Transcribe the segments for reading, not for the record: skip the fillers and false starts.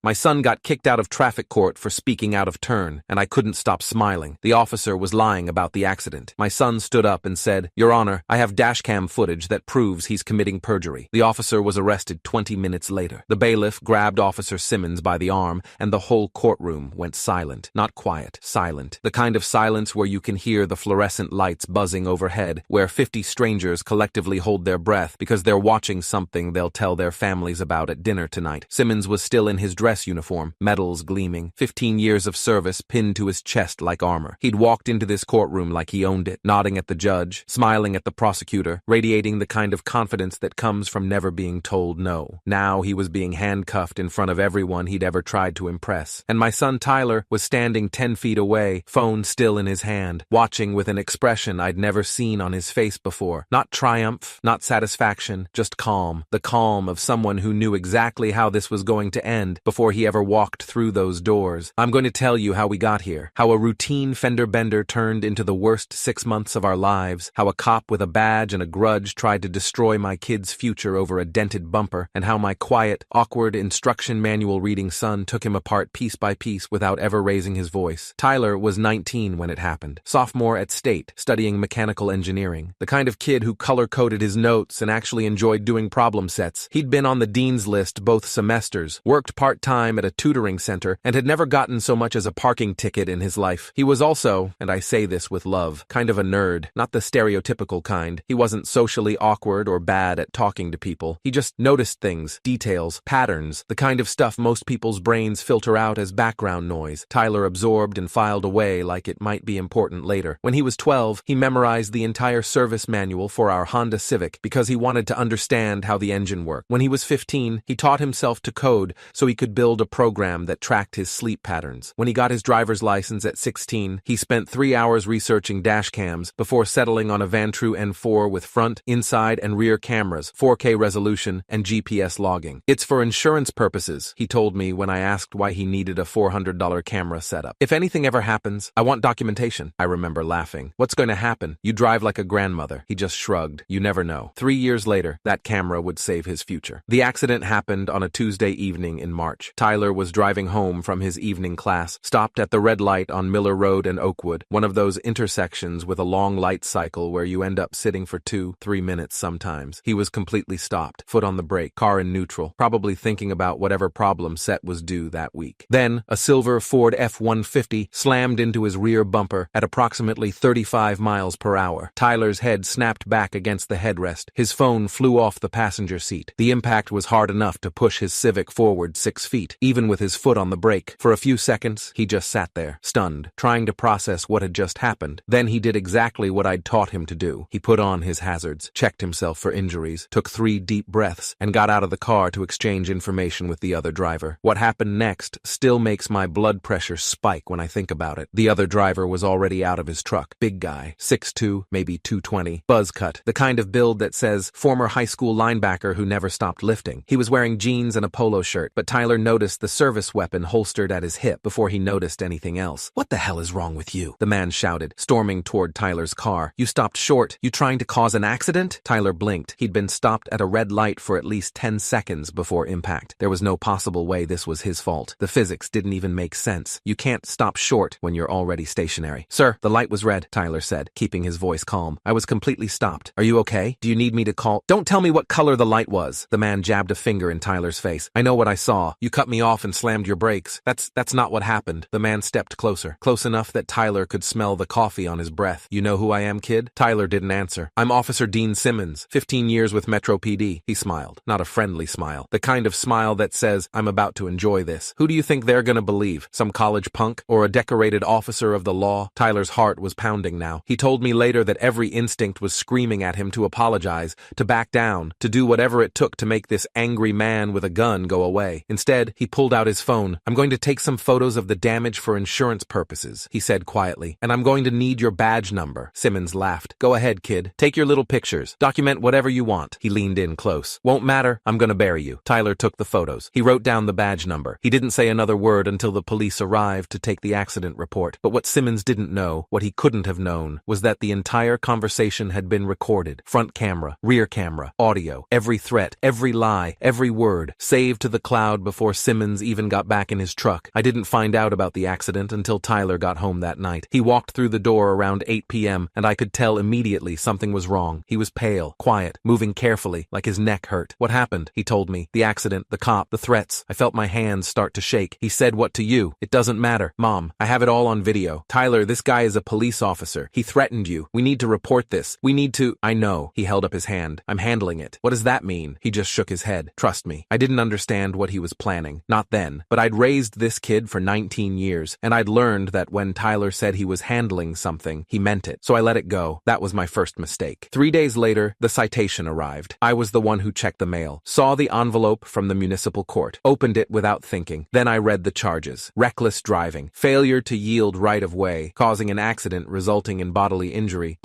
My son got kicked out of traffic court for speaking out of turn, and I couldn't stop smiling. The officer was lying about the accident. My son stood up and said, "Your Honor, I have dashcam footage that proves he's committing perjury." The officer was arrested 20 minutes later. The bailiff grabbed Officer Simmons by the arm, and the whole courtroom went silent. Not quiet, silent. The kind of silence where you can hear the fluorescent lights buzzing overhead, where 50 strangers collectively hold their breath because they're watching something they'll tell their families about at dinner tonight. Simmons was still in his dress uniform, medals gleaming, 15 years of service pinned to his chest like armor. He'd walked into this courtroom like he owned it, nodding at the judge, smiling at the prosecutor, radiating the kind of confidence that comes from never being told no. Now he was being handcuffed in front of everyone he'd ever tried to impress. And my son Tyler was standing 10 feet away, phone still in his hand, watching with an expression I'd never seen on his face before. Not triumph, not satisfaction, just calm. The calm of someone who knew exactly how this was going to end before he ever walked through those doors. I'm going to tell you how we got here, how a routine fender bender turned into the worst 6 months of our lives, how a cop with a badge and a grudge tried to destroy my kid's future over a dented bumper, and how my quiet, awkward, instruction manual reading son took him apart piece by piece without ever raising his voice. Tyler was 19 when it happened, sophomore at State, studying mechanical engineering, the kind of kid who color-coded his notes and actually enjoyed doing problem sets. He'd been on the dean's list both semesters, worked part-time at a tutoring center, and had never gotten so much as a parking ticket in his life. He was also, and I say this with love, kind of a nerd, not the stereotypical kind. He wasn't socially awkward or bad at talking to people. He just noticed things, details, patterns, the kind of stuff most people's brains filter out as background noise. Tyler absorbed and filed away like it might be important later. When he was 12, he memorized the entire service manual for our Honda Civic because he wanted to understand how the engine worked. When he was 15, he taught himself to code so he could build a program that tracked his sleep patterns. When he got his driver's license at 16, he spent 3 hours researching dash cams before settling on a Vantru N4 with front, inside, and rear cameras, 4K resolution, and GPS logging. "It's for insurance purposes," he told me when I asked why he needed a $400 camera setup. "If anything ever happens, I want documentation." I remember laughing. "What's going to happen? You drive like a grandmother." He just shrugged. "You never know." 3 years later, that camera would save his future. The accident happened on a Tuesday evening in March. Tyler was driving home from his evening class, stopped at the red light on Miller Road and Oakwood, one of those intersections with a long light cycle where you end up sitting for 2-3 minutes sometimes. He was completely stopped, foot on the brake, car in neutral, probably thinking about whatever problem set was due that week. Then, a silver Ford F-150 slammed into his rear bumper at approximately 35 miles per hour. Tyler's head snapped back against the headrest. His phone flew off the passenger seat. The impact was hard enough to push his Civic forward 6 feet, even with his foot on the brake. For a few seconds, he just sat there, stunned, trying to process what had just happened. Then he did exactly what I'd taught him to do. He put on his hazards, checked himself for injuries, took 3 deep breaths, and got out of the car to exchange information with the other driver. What happened next still makes my blood pressure spike when I think about it. The other driver was already out of his truck. Big guy, 6'2", maybe 220, buzz cut, the kind of build that says former high school linebacker who never stopped lifting. He was wearing jeans and a polo shirt, but Tyler noticed the service weapon holstered at his hip before he noticed anything else. "What the hell is wrong with you?" the man shouted, storming toward Tyler's car. "You stopped short. You trying to cause an accident?" Tyler blinked. He'd been stopped at a red light for at least 10 seconds before impact. There was no possible way this was his fault. The physics didn't even make sense. You can't stop short when you're already stationary. "Sir, the light was red," Tyler said, keeping his voice calm. "I was completely stopped. Are you okay? Do you need me to call?" "Don't tell me what color the light was." The man jabbed a finger in Tyler's face. "I know what I saw. You cut me off and slammed your brakes. That's not what happened." The man stepped closer, close enough that Tyler could smell the coffee on his breath. "You know who I am, kid?" Tyler didn't answer. "I'm Officer Dean Simmons, 15 years with Metro PD. He smiled. Not a friendly smile. The kind of smile that says, "I'm about to enjoy this." Who do you think they're gonna believe? Some college punk? Or a decorated officer of the law? Tyler's heart was pounding now. He told me later that every instinct was screaming at him to apologize, to back down, to do whatever it took to make this angry man with a gun go away. Instead, he pulled out his phone. "I'm going to take some photos of the damage for insurance purposes," he said quietly, "and I'm going to need your badge number." Simmons laughed. "Go ahead, kid. Take your little pictures. Document whatever you want." He leaned in close. "Won't matter. I'm going to bury you." Tyler took the photos. He wrote down the badge number. He didn't say another word until the police arrived to take the accident report. But what Simmons didn't know, what he couldn't have known, was that the entire conversation had been recorded. Front camera, rear camera, audio, every threat, every lie, every word, saved to the cloud before Simmons even got back in his truck. I didn't find out about the accident until Tyler got home that night. He walked through the door around 8 p.m., and I could tell immediately something was wrong. He was pale, quiet, moving carefully, like his neck hurt. What happened? He told me. The accident, the cop, the threats. I felt my hands start to shake. He said, "What to you? It doesn't matter. Mom, I have it all on video. Tyler, this guy is a police officer. He threatened you. We need to report this. We need to—" I know. He held up his hand. "I'm handling it." "What does that mean?" He just shook his head. Trust me. I didn't understand what he was planning. Not then. But I'd raised this kid for 19 years, and I'd learned that when Tyler said he was handling something, he meant it. So I let it go. That was my first mistake. 3 days later, the citation arrived. I was the one who checked the mail, saw the envelope from the municipal court, opened it without thinking. Then I read the charges. Reckless driving, failure to yield right-of-way, causing an accident resulting in bodily injury.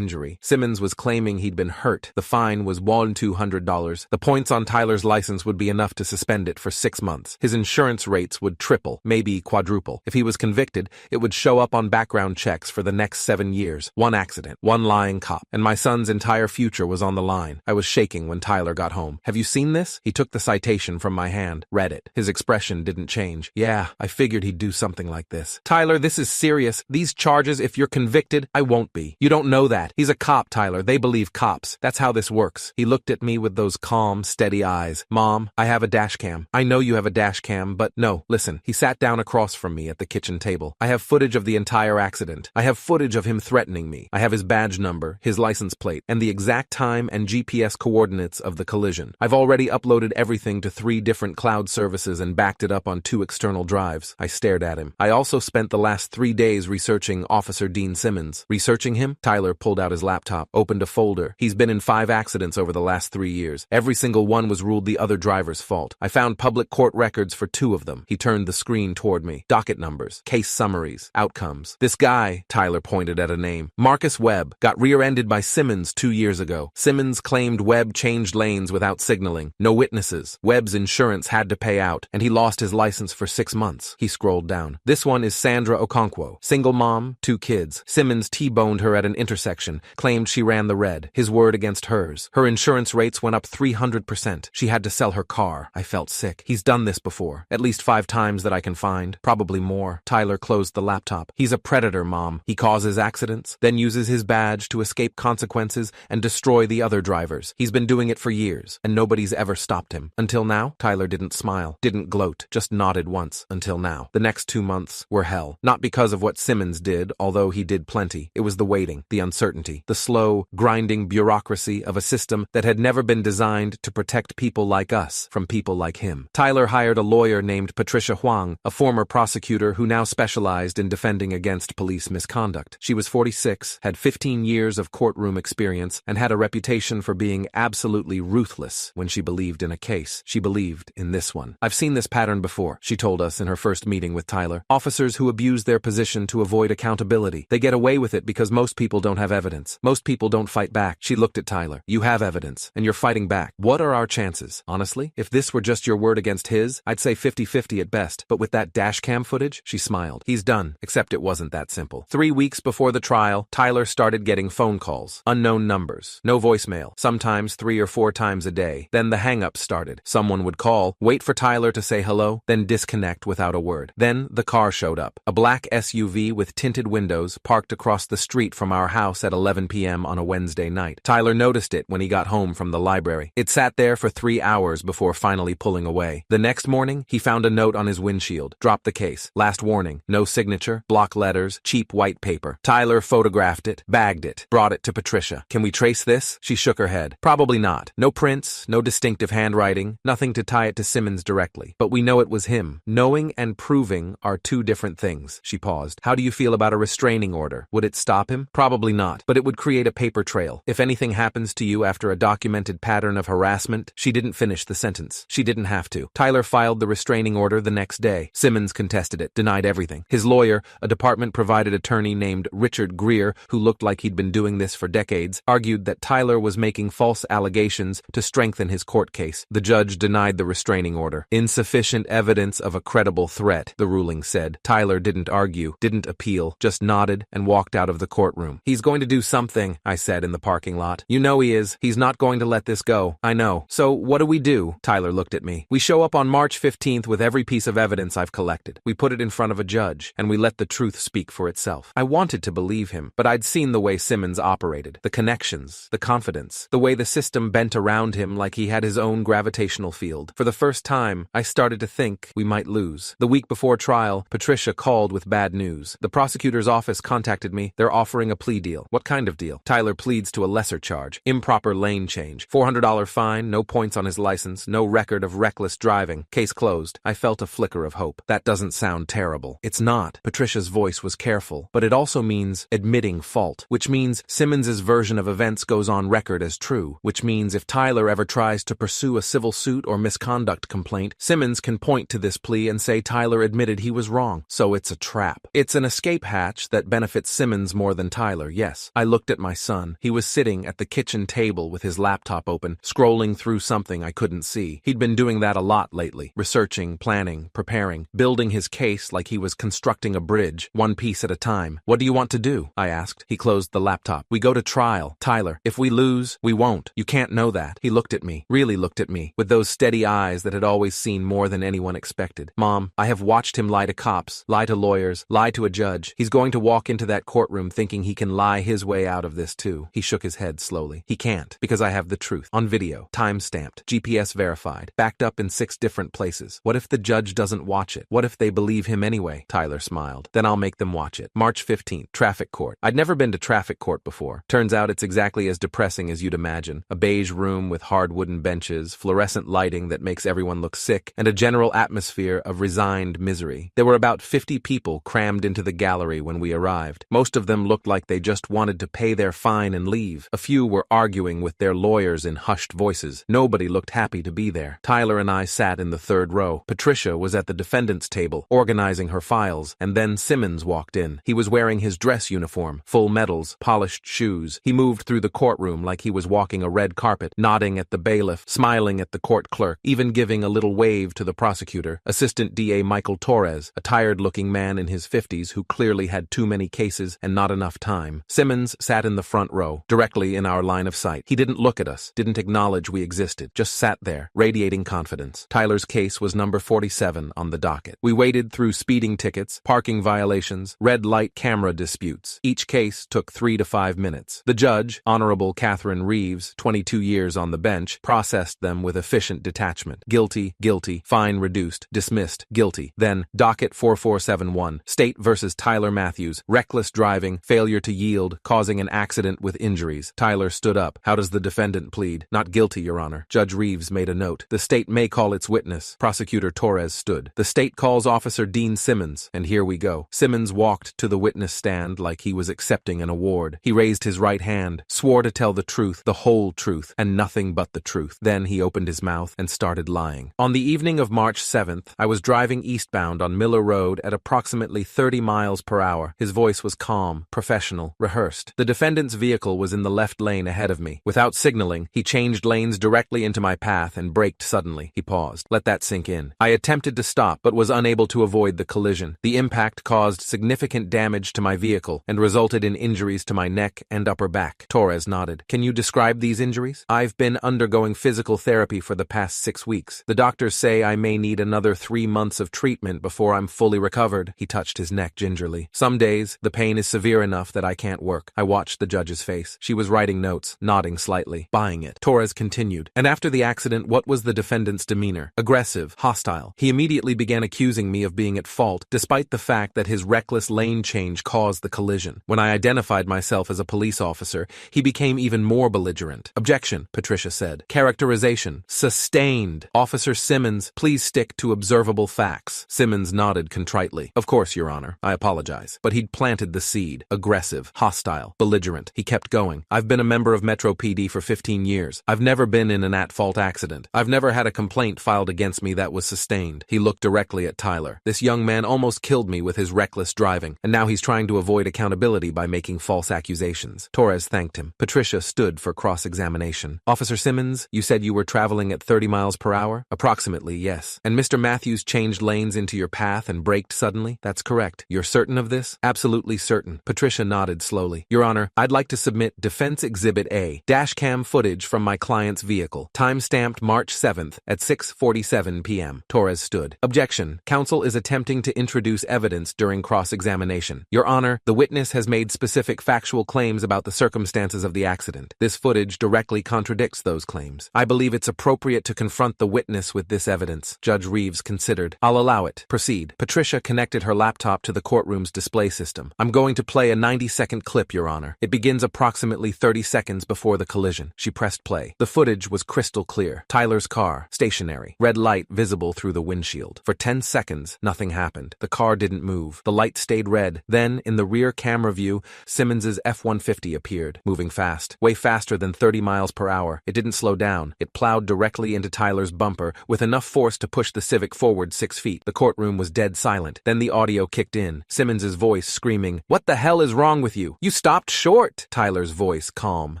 Simmons was claiming he'd been hurt. The fine was $1,200. The points on Tyler's license would be enough to suspend it for 6 months. His insurance rates would triple, maybe quadruple. If he was convicted, it would show up on background checks for the next 7 years. One accident, one lying cop, and my son's entire future was on the line. I was shaking when Tyler got home. "Have you seen this?" He took the citation from my hand, read it. His expression didn't change. "Yeah, I figured he'd do something like this." "Tyler, this is serious. These charges, if you're convicted, I won't be. You don't know that. He's a cop, Tyler. They believe cops. That's how this works." He looked at me with those calm, steady eyes. "Mom, I have a dash cam. I know you have a dash cam, but no, listen." He sat down across from me at the kitchen table. "I have footage of the entire accident. I have footage of him threatening me. I have his badge number, his license plate, and the exact time and GPS coordinates of the collision. I've already uploaded everything to 3 different cloud services and backed it up on 2 external drives." I stared at him. "I also spent the last 3 days researching Officer Dean Simmons." "Researching him?" Tyler pulled out his laptop, opened a folder. "He's been in 5 accidents over the last 3 years. Every single one was ruled the other driver's fault. I found public court records for 2 of them." He turned the screen toward me. "Docket numbers, case summaries, outcomes. This guy," Tyler pointed at a name, "Marcus Webb, got rear-ended by Simmons 2 years ago. Simmons claimed Webb changed lanes without signaling. No witnesses. Webb's insurance had to pay out, and he lost his license for 6 months." He scrolled down. "This one is Sandra Okonkwo. Single mom, 2 kids. Simmons T-boned her at an intersection, claimed she ran the red. His word against hers. Her insurance rates went up 300%. She had to sell her car." I felt sick. "He's done this before. At least 5 times that I can find. Probably more." Tyler closed the laptop. "He's a predator, Mom. He causes accidents, then uses his badge to escape consequences and destroy the other drivers. He's been doing it for years, and nobody's ever stopped him. Until now." Tyler didn't smile, didn't gloat, just nodded once. "Until now." The next 2 months were hell. Not because of what Simmons did, although he did plenty. It was the waiting, the uncertainty, the slow, grinding bureaucracy of a system that had never been designed to protect people like us from people like him. Tyler hired a lawyer named Patricia Huang, a former prosecutor who now specialized in defending against police misconduct. She was 46, had 15 years of courtroom experience, and had a reputation for being absolutely ruthless when she believed in a case. She believed in this one. "I've seen this pattern before," she told us in her first meeting with Tyler. "Officers who abuse their position to avoid accountability. They get away with it because most people don't have evidence. Most people don't fight back." She looked at Tyler. "You have evidence, and you're fighting back. What are our chances? Honestly, if this were just your word against his, I'd say 50-50 at best. But with that dash cam footage," she smiled, "he's done." Except it wasn't that simple. 3 weeks before the trial, Tyler started getting phone calls. Unknown numbers. No voicemail. Sometimes 3 or 4 times a day. Then the hang-ups started. Someone would call, wait for Tyler to say hello, then disconnect without a word. Then the car showed up. A black SUV with tinted windows parked across the street from our house at 11 p.m. on a Wednesday night. Tyler noticed it when he got home from the library. It sat there for 3 hours before finally pulling away. The next morning, he found a note on his windshield. "Drop the case. Last warning. No signature. Block letters. Cheap white paper." Tyler photographed it, bagged it, brought it to Patricia. "Can we trace this?" She shook her head. "Probably not. No prints, no distinctive handwriting, nothing to tie it to Simmons directly. But we know it was him. Knowing and proving are 2 different things." She paused. "How do you feel about a restraining order? Would it stop him?" "Probably not, but it would create a paper trail. If anything happens to you after a documented pattern of harassment." She didn't finish the sentence. She didn't have to. Tyler filed the restraining order the next day. Simmons contested it, denied everything. His lawyer, a department-provided attorney named Richard Greer, who looked like he'd been doing this for decades, argued that Tyler was making false allegations to strengthen his court case. The judge denied the restraining order. "Insufficient evidence of a credible threat," the ruling said. Tyler didn't argue, didn't appeal, just nodded and walked out of the courtroom. "He's going to do something," I said in the parking lot. "You know he is. He's not going to let this go." "I know. So what do we do?" Tyler looked at me. "We show up on March 15th with every piece of evidence I've collected. We put it in front of a judge, and we let the truth speak for itself. I wanted to believe him, but I'd seen the way Simmons operated, the connections, the confidence, the way the system bent around him like he had his own gravitational field. For the first time, I started to think we might lose. The week before trial, Patricia called with bad news. The prosecutor's office contacted me. They're offering a plea deal. What kind of deal? Tyler pleads to a lesser charge. Improper lane change. $400 fine, no points on his license, no record of reckless driving. Case closed. I felt a flicker of hope. That doesn't sound terrible. It's not. Patricia's voice was careful, but it also means admitting fault, which means Simmons's version of events goes on record as true, which means if Tyler ever tries to pursue a civil suit or misconduct complaint, Simmons can point to this plea and say Tyler admitted he was wrong. So it's a trap. It's an escape hatch that benefits Simmons more than Tyler, yes. I looked at my son. He was sitting at the kitchen table with his laptop open, scrolling through something I couldn't see. He'd been doing that a lot lately, researching, planning, preparing, building his case like he was constructing a bridge, one piece at a time. What do you want to do? I asked. He closed the laptop. We go to trial. Tyler, if we lose, we won't. You can't know that. He looked at me, really looked at me, with those steady eyes that had always seen more than anyone expected. Mom, I have watched him lie to cops, lie to lawyers, lie to a judge. He's going to walk into that courtroom thinking he can lie his way out of this too. He shook his head slowly. He can't, because I have the truth. On video, time-stamped, GPS verified, backed up in 6 different places. What if the judge doesn't watch it? What if they believe him anyway? Tyler smiled. Then I'll make them watch it. March 15th, traffic court. I'd never been to traffic court before. Turns out it's exactly as depressing as you'd imagine. A beige room with hard wooden benches, fluorescent lighting that makes everyone look sick, and a general atmosphere of resigned misery. There were about 50 people crammed into the gallery when we arrived. Most of them looked like they just wanted to pay their fine and leave. A few were arguing with their lawyers in hushed voices. Nobody looked happy to be there. Tyler and I sat in the 3rd row. Patricia was at the defendant's table, organizing her files, and then Simmons walked in. He was wearing his dress uniform, full medals, polished shoes. He moved through the courtroom like he was walking a red carpet, nodding at the bailiff, smiling at the court clerk, even giving a little wave to the prosecutor. Assistant DA Michael Torres, a tired-looking man in his 50s who clearly had too many cases and not enough time. Simmons sat in the front row, directly in our line of sight. He didn't look at us, didn't acknowledge we existed, just sat there, radiating confidence. Tyler's case was number 47 on the docket. We waded through speeding tickets, parking violations, red light camera disputes. Each case took 3 to 5 minutes. The judge, Honorable Catherine Reeves, 22 years on the bench, processed them with efficient detachment. Guilty, guilty, fine reduced, dismissed, guilty. Then, docket 4471, State versus Tyler Matthews, reckless driving, failure to yield, causing an accident with injuries. Tyler stood up. How does the defendant plead? Not guilty, Your Honor. Judge Reeves made a note. The state may call its witness. Prosecutor Torres stood. The state calls Officer Dean Simmons, and here we go. Simmons walked to the witness stand like he was accepting an award. He raised his right hand, swore to tell the truth, the whole truth, and nothing but the truth. Then he opened his mouth and started lying. On the evening of March 7th, I was driving eastbound on Miller Road at approximately 30 miles per hour. His voice was calm, professional, rehearsed. The defendant's vehicle was in the left lane ahead of me. Without signaling, he changed lanes directly into my path and braked suddenly. He paused. Let that sink in. I attempted to stop, but was unable to avoid the collision. The impact caused significant damage to my vehicle and resulted in injuries to my neck and upper back. Torres nodded. Can you describe these injuries? I've been undergoing physical therapy for the past 6 weeks. The doctors say I may need another 3 months of treatment before I'm fully recovered. He touched his neck gingerly. Some days, the pain is severe enough that I can't work. I watched the judge's face. She was writing notes, nodding slightly, buying it. Torres continued. And after the accident, what was the defendant's demeanor? Aggressive, hostile. He immediately began accusing me of being at fault, despite the fact that his reckless lane change caused the collision. When I identified myself as a police officer, he became even more belligerent. Objection, Patricia said. Characterization. Sustained. Officer Simmons, please stick to observable facts. Simmons nodded contritely. Of course, Your Honor. I apologize. But he'd planted the seed. Aggressive, hostile, belligerent. He kept going. I've been a member of Metro PD for 15 years. I've never been in an at-fault accident. I've never had a complaint filed against me that was sustained. He looked directly at Tyler. This young man almost killed me with his reckless driving, and now he's trying to avoid accountability by making false accusations. Torres thanked him. Patricia stood for cross-examination. Officer Simmons, you said you were traveling at 30 miles per hour? Approximately, yes. And Mr. Matthews changed lanes into your path and braked suddenly? That's correct. You're certain of this? Absolutely certain. Patricia nodded slowly. Your Honor, I'd like to submit Defense Exhibit A, dashcam footage from my client's vehicle, time-stamped March 7th at 6:47 p.m. Torres stood. Objection. Counsel is attempting to introduce evidence during cross-examination. Your Honor, the witness has made specific factual claims about the circumstances of the accident. This footage directly contradicts those claims. I believe it's appropriate to confront the witness with this evidence. Judge Reeves considered. I'll allow it. Proceed. Patricia connected her laptop to the courtroom's display system. I'm going to play a 90-second clip, Your Honor. It begins approximately 30 seconds before the collision. She pressed play. The footage was crystal clear. Tyler's car, stationary. Red light visible through the windshield. For 10 seconds, nothing happened. The car didn't move. The light stayed red. Then, in the rear camera view, Simmons's F-150 appeared, moving fast. Way faster than 30 miles per hour. It didn't slow down. It plowed directly into Tyler's bumper with enough force to push the Civic forward 6 feet. The courtroom was dead silent. Then the audio kicked in. Simmons's voice screaming, "What the hell is wrong with you? You stopped short!" Tyler's voice calm.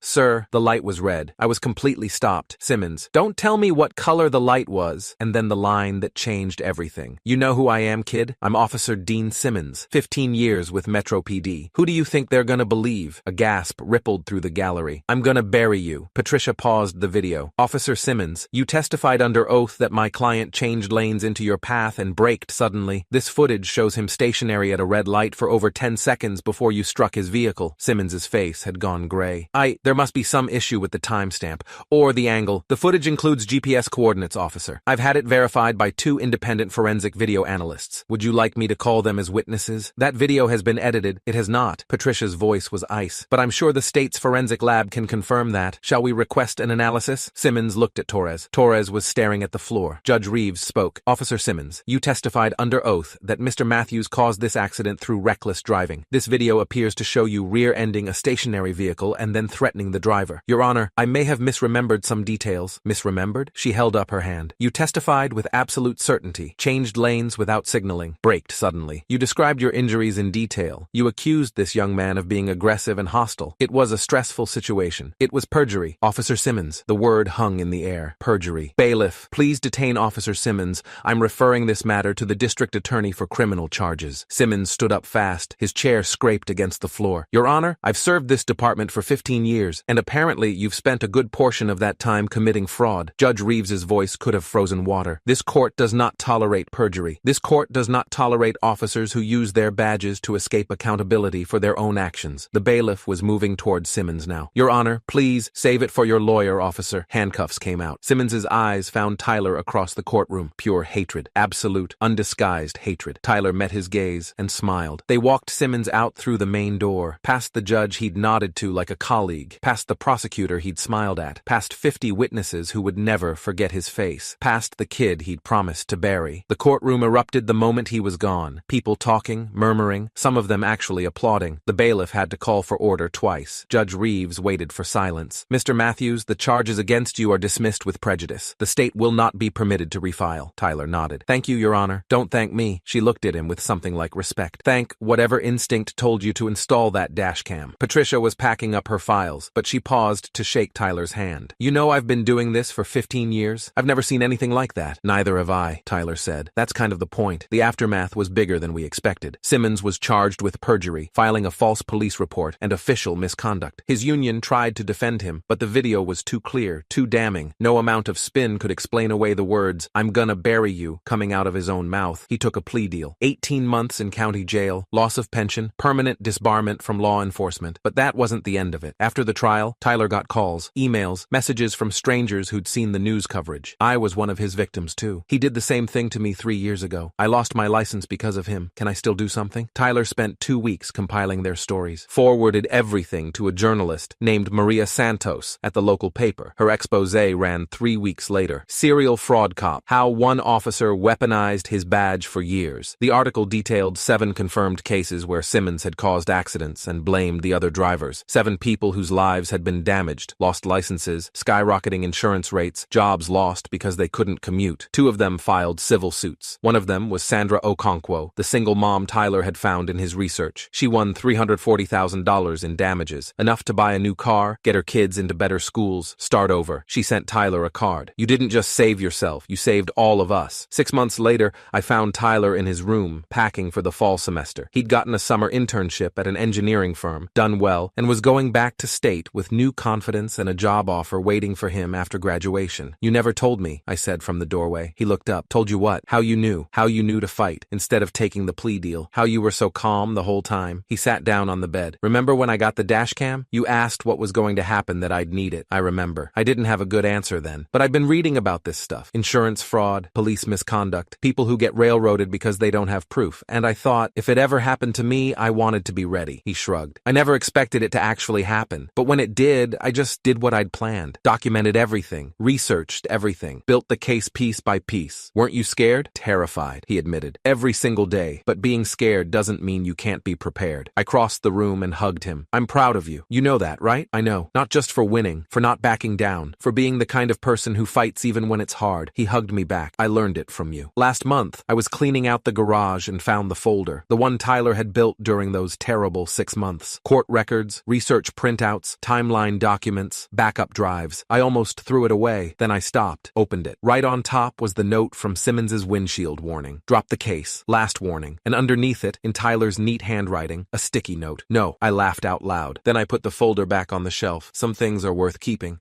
"Sir, the light was red. I was completely stopped." Simmons, "Don't tell me what color the light was." And then the line that changed everything. "You know who I am, kid? I'm Officer Dean Simmons, 15 years with Metro PD. Who do you think they're gonna believe?" A gasp rippled through the gallery. "I'm gonna bury you." Patricia paused the video. "Officer Simmons, you testified under oath that my client changed lanes into your path and braked suddenly. This footage shows him stationary at a red light for over 10 seconds before you struck his vehicle." Simmons's face had gone gray. There must be some issue with the timestamp, or the angle. The footage includes GPS coordinates, officer. I've had it verified by 2 independent forensic video analysts. Would you like me to call them as witnesses? That video has been edited. It has not. Patricia's voice was ice. "But I'm sure the state's forensic lab can confirm that. Shall we request an analysis?" Simmons looked at Torres. Torres was staring at the floor. Judge Reeves spoke. "Officer Simmons, you testified under oath that Mr. Matthews caused this accident through reckless driving. This video appears to show you rear-ending a stationary vehicle and then threatening the driver. Your Honor, I may have misremembered some details." "Misremembered?" She held up her hand. "You testified with absolute certainty. Changed lanes without signaling. Braked suddenly. You described your injuries in detail. You accused this young man of being aggressive and hostile. It was a stressful situation. It was perjury." Officer Simmons. The word hung in the air. Perjury. "Bailiff, please detain Officer Simmons. I'm referring this matter to the district attorney for criminal charges." Simmons stood up fast. His chair scraped against the floor. "Your Honor, I've served this department for 15 years, and apparently you've spent a good portion of that time committing fraud." Judge Reeves's voice could have frozen water. "This court does not tolerate perjury. This court does not tolerate officers who use their badges to escape accountability for their own actions." The bailiff was moving towards Simmons now. "Your Honor, please save it for your lawyer, officer." Handcuffs came out. Simmons's eyes found Tyler across the courtroom. Pure hatred. Absolute, undisguised hatred. Tyler met his gaze and smiled. They walked Simmons out through the main door, past the judge he'd nodded to like a colleague, past the prosecutor he'd smiled at, past 50 witnesses who would never forget his face, past the kid he'd promised to bury. The courtroom erupted the moment he was gone. People talking, murmuring, some of them actually applauding. The bailiff had to call for order twice. Judge Reeves waited for silence. "Mr. Matthews, the charges against you are dismissed with prejudice. The state will not be permitted to refile." Tyler nodded. "Thank you, Your Honor." "Don't thank me." She looked at him with something like respect. "Thank whatever instinct told you to install that dash cam." Patricia was packing up her files, but she paused to shake Tyler's hand. "You know I've been doing this for 15 years. I've never seen anything like that." "Neither have I," Tyler said. "That's kind of the point. The aftermath was bigger than we expected." Simmons was charged with perjury, filing a false police report, and official misconduct. His union tried to defend him, but the video was too clear, too damning. No amount of spin could explain away the words, "I'm gonna bury you," coming out of his own mouth. He took a plea deal. 18 months in county jail, loss of pension, permanent disbarment from law enforcement. But that wasn't the end of it. After the trial, Tyler got calls, emails, messages from strangers who'd seen the news coverage. I was one of his victims too. He did the same thing to me 3 years ago. I lost my license because of him. Can I still do something? Tyler spent 2 weeks compiling their stories, forwarded everything to a journalist named Maria Santos at the local paper. Her expose ran 3 weeks later. Serial fraud cop. How one officer weaponized his badge for years. The article detailed 7 confirmed cases where Simmons had caused accidents and blamed the other drivers. 7 people whose lives had been damaged, lost licenses, skyrocketing insurance rates, jobs lost because they couldn't commute. 2 of them filed civil suits. One of them was Sandra Okonkwo, the single mom Tyler had found in his research. She won $340,000 in damages, enough to buy a new car, get her kids into better schools, start over. She sent Tyler a card. "You didn't just save yourself, you saved all of us." 6 months later, I found Tyler in his room, packing for the fall semester. He'd gotten a summer internship at an engineering firm, done well, and was going back to state with new confidence and a job offer waiting for him after graduation. "You never told me," me, I said from the doorway. He looked up. Told you what? How you knew. How you knew to fight, instead of taking the plea deal. How you were so calm the whole time. He sat down on the bed. Remember when I got the dash cam? You asked what was going to happen, that I'd need it. I remember. I didn't have a good answer then. But I've been reading about this stuff. Insurance fraud, police misconduct, people who get railroaded because they don't have proof. And I thought, if it ever happened to me, I wanted to be ready. He shrugged. I never expected it to actually happen. But when it did, I just did what I'd planned. Documented everything. Researched everything. Built the case piece by piece. Weren't you scared? Terrified, he admitted. Every single day. But being scared doesn't mean you can't be prepared. I crossed the room and hugged him. I'm proud of you. You know that, right? I know. Not just for winning, for not backing down, for being the kind of person who fights even when it's hard. He hugged me back. I learned it from you. Last month, I was cleaning out the garage and found the folder. The one Tyler had built during those terrible 6 months. Court records, research printouts, timeline documents, backup drives. I almost threw it away. Then I stopped, opened it. Right on top was the note from Simmons's windshield warning. Drop the case. Last warning. And underneath it, in Tyler's neat handwriting, a sticky note. No, I laughed out loud. Then I put the folder back on the shelf. Some things are worth keeping.